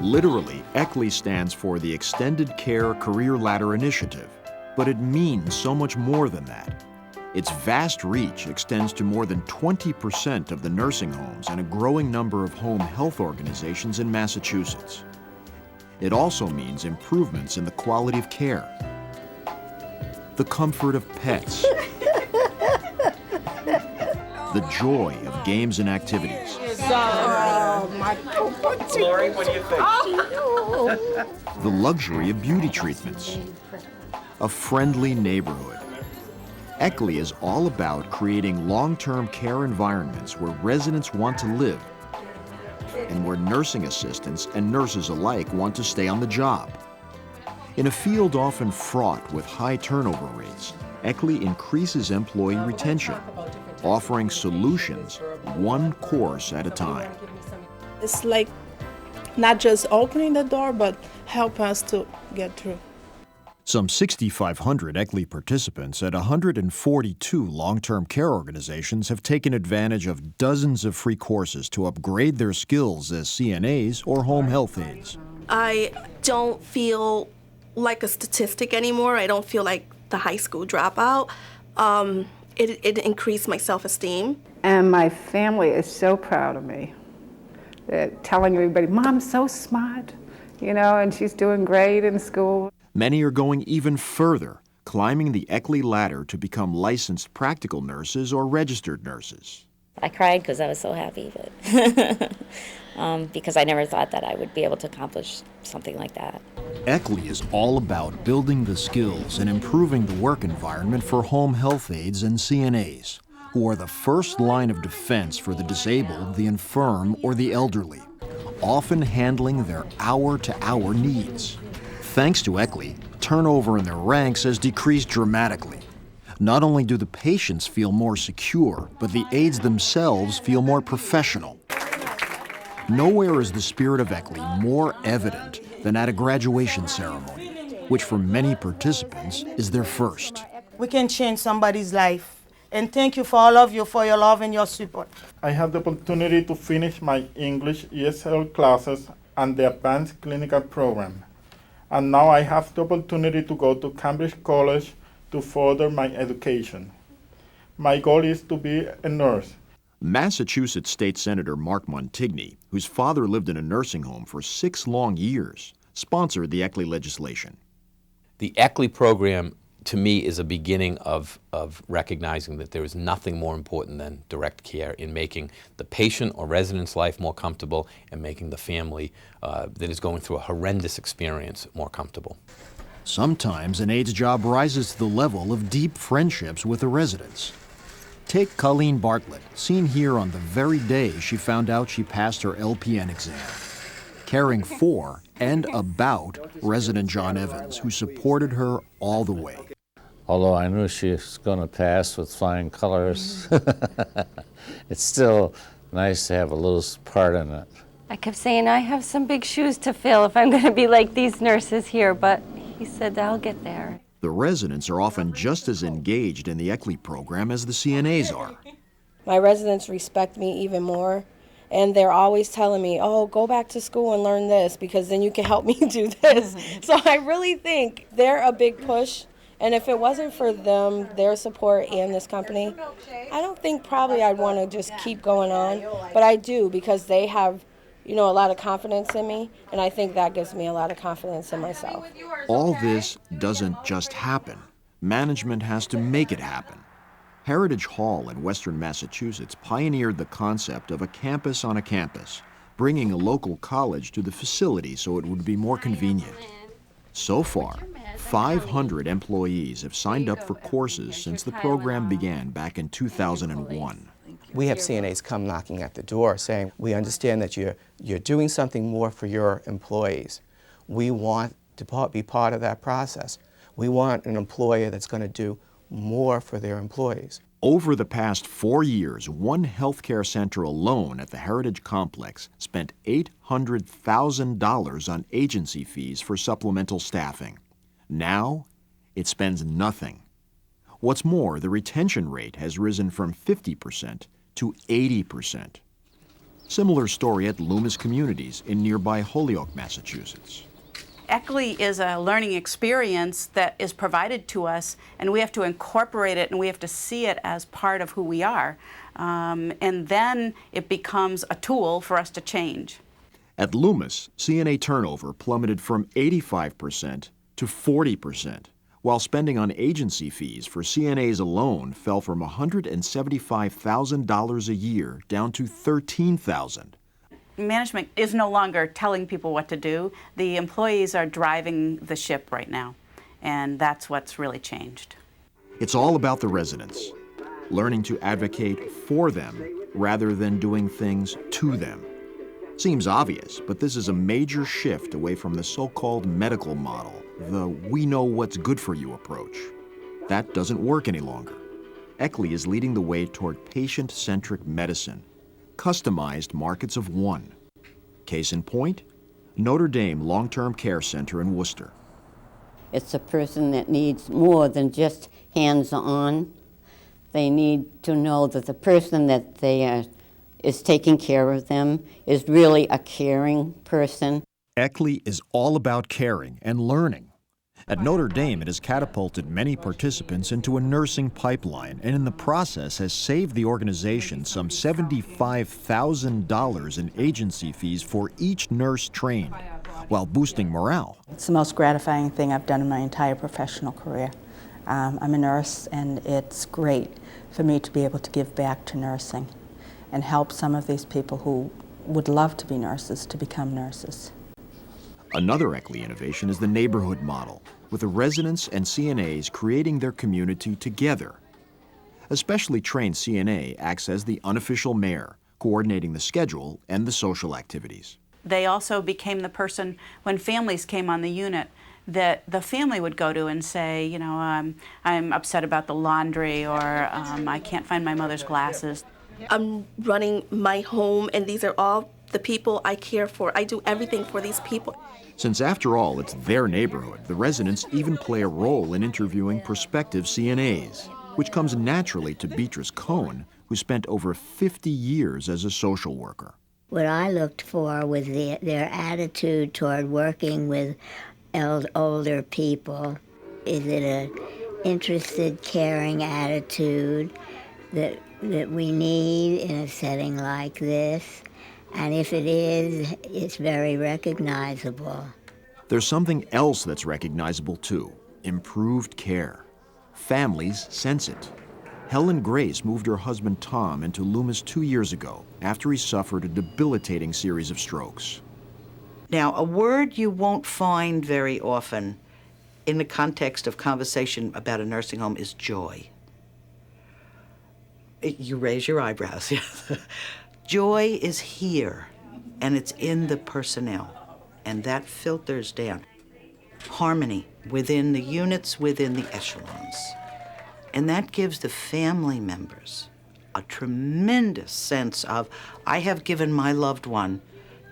Literally, Eccli stands for the Extended Care Career Ladder Initiative, but it means so much more than that. Its vast reach extends to more than 20% of the nursing homes and a growing number of home health organizations in Massachusetts. It also means improvements in the quality of care, the comfort of pets, the joy of games and activities. Lori, what do you think? The luxury of beauty treatments, a friendly neighborhood. Eccli is all about creating long-term care environments where residents want to live and where nursing assistants and nurses alike want to stay on the job. In a field often fraught with high turnover rates, Eccli increases employee retention, offering solutions one course at a time. It's like not just opening the door, but help us to get through. Some 6,500 Eccli participants at 142 long-term care organizations have taken advantage of dozens of free courses to upgrade their skills as CNAs or home health aides. I don't feel like a statistic anymore. I don't feel like the high school dropout. It increased my self-esteem. And my family is so proud of me. They're telling everybody, Mom's so smart, and she's doing great in school. Many are going even further, climbing the Eccli ladder to become licensed practical nurses or registered nurses. I cried because I was so happy, but because I never thought that I would be able to accomplish something like that. Eccli is all about building the skills and improving the work environment for home health aides and CNAs, who are the first line of defense for the disabled, the infirm, or the elderly, often handling their hour-to-hour needs. Thanks to Eccli, turnover in their ranks has decreased dramatically. Not only do the patients feel more secure, but the aides themselves feel more professional. Nowhere is the spirit of Eccli more evident than at a graduation ceremony, which for many participants is their first. We can change somebody's life. And thank you for all of you for your love and your support. I had the opportunity to finish my English ESL classes and the advanced clinical program. And now I have the opportunity to go to Cambridge College to further my education. My goal is to be a nurse. Massachusetts State Senator Mark Montigny, whose father lived in a nursing home for 6 long years, sponsored the Eccli legislation. The Eccli program, to me, is a beginning of recognizing that there is nothing more important than direct care in making the patient or resident's life more comfortable and making the family that is going through a horrendous experience more comfortable. Sometimes an aide's job rises to the level of deep friendships with the residents. Take Colleen Bartlett, seen here on the very day she found out she passed her LPN exam, caring for and about resident John Evans, who supported her all the way. Although I knew she was going to pass with flying colors, it's still nice to have a little part in it. I kept saying, I have some big shoes to fill if I'm going to be like these nurses here, but he said, I'll get there. The residents are often just as engaged in the Eccli program as the CNAs are. My residents respect me even more, and they're always telling me, oh, go back to school and learn this, because then you can help me do this. So I really think they're a big push. And if it wasn't for them, their support and this company, I don't think probably I'd want to just keep going on. But I do, because they have, a lot of confidence in me, and I think that gives me a lot of confidence in myself. All this doesn't just happen. Management has to make it happen. Heritage Hall in Western Massachusetts pioneered the concept of a campus on a campus, bringing a local college to the facility so it would be more convenient. So far, 500 employees have signed up for courses since the program began back in 2001. We have CNAs come knocking at the door saying, we understand that you're doing something more for your employees. We want to be part of that process. We want an employer that's going to do more for their employees. Over the past 4 years, one healthcare center alone at the Heritage Complex spent $800,000 on agency fees for supplemental staffing. Now, it spends nothing. What's more, the retention rate has risen from 50% to 80%. Similar story at Loomis Communities in nearby Holyoke, Massachusetts. Eccli is a learning experience that is provided to us, and we have to incorporate it and we have to see it as part of who we are. And then it becomes a tool for us to change. At Loomis, CNA turnover plummeted from 85% to 40%, while spending on agency fees for CNAs alone fell from $175,000 a year down to $13,000. Management is no longer telling people what to do. The employees are driving the ship right now, and that's what's really changed. It's all about the residents, learning to advocate for them rather than doing things to them. Seems obvious, but this is a major shift away from the so-called medical model, the we know what's good for you approach. That doesn't work any longer. Eccli is leading the way toward patient-centric medicine, customized markets of one. Case in point, Notre Dame Long-Term Care Center in Worcester. It's a person that needs more than just hands-on. They need to know that the person that is taking care of them is really a caring person. Eccli is all about caring and learning. At Notre Dame, it has catapulted many participants into a nursing pipeline and in the process has saved the organization some $75,000 in agency fees for each nurse trained, while boosting morale. It's the most gratifying thing I've done in my entire professional career. I'm a nurse, and it's great for me to be able to give back to nursing and help some of these people who would love to be nurses to become nurses. Another Eccli innovation is the neighborhood model, with the residents and CNAs creating their community together. A specially trained CNA acts as the unofficial mayor, coordinating the schedule and the social activities. They also became the person, when families came on the unit, that the family would go to and say, you know, I'm upset about the laundry, or I can't find my mother's glasses. I'm running my home, and these are all the people I care for. I do everything for these people. Since after all, it's their neighborhood, the residents even play a role in interviewing prospective CNAs, which comes naturally to Beatrice Cohen, who spent over 50 years as a social worker. What I looked for was their attitude toward working with older people. Is it an interested, caring attitude that we need in a setting like this? And if it is, it's very recognizable. There's something else that's recognizable too: improved care. Families sense it. Helen Grace moved her husband Tom into Loomis 2 years ago after he suffered a debilitating series of strokes. Now, a word you won't find very often in the context of conversation about a nursing home is joy. You raise your eyebrows. Joy is here, and it's in the personnel, and that filters down. Harmony within the units, within the echelons. And that gives the family members a tremendous sense of, I have given my loved one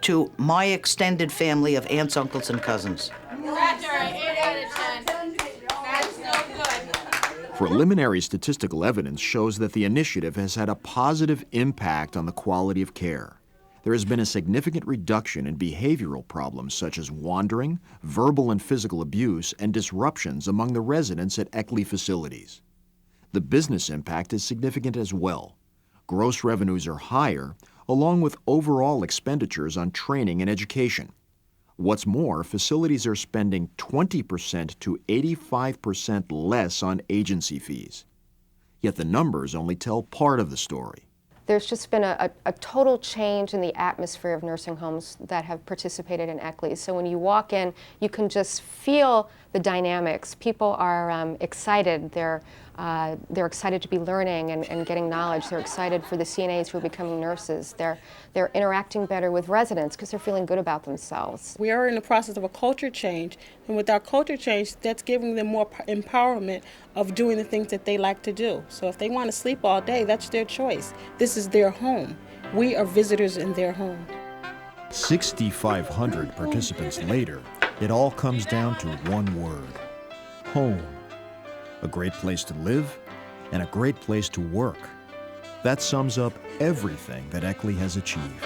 to my extended family of aunts, uncles, and cousins. That's all right, 8 out of 10. That's no good. Preliminary statistical evidence shows that the initiative has had a positive impact on the quality of care. There has been a significant reduction in behavioral problems such as wandering, verbal and physical abuse, and disruptions among the residents at Eccli facilities. The business impact is significant as well. Gross revenues are higher, along with overall expenditures on training and education. What's more, facilities are spending 20% to 85% less on agency fees. Yet the numbers only tell part of the story. There's just been a total change in the atmosphere of nursing homes that have participated in Eccli. So when you walk in, you can just feel the dynamics. People are excited. They're excited to be learning and getting knowledge. They're excited for the CNAs who are becoming nurses. They're interacting better with residents because they're feeling good about themselves. We are in the process of a culture change, and with our culture change, that's giving them more empowerment of doing the things that they like to do. So if they want to sleep all day, that's their choice. This is their home. We are visitors in their home. 6,500 participants later, it all comes down to one word: home. A great place to live and a great place to work. That sums up everything that Eccli has achieved.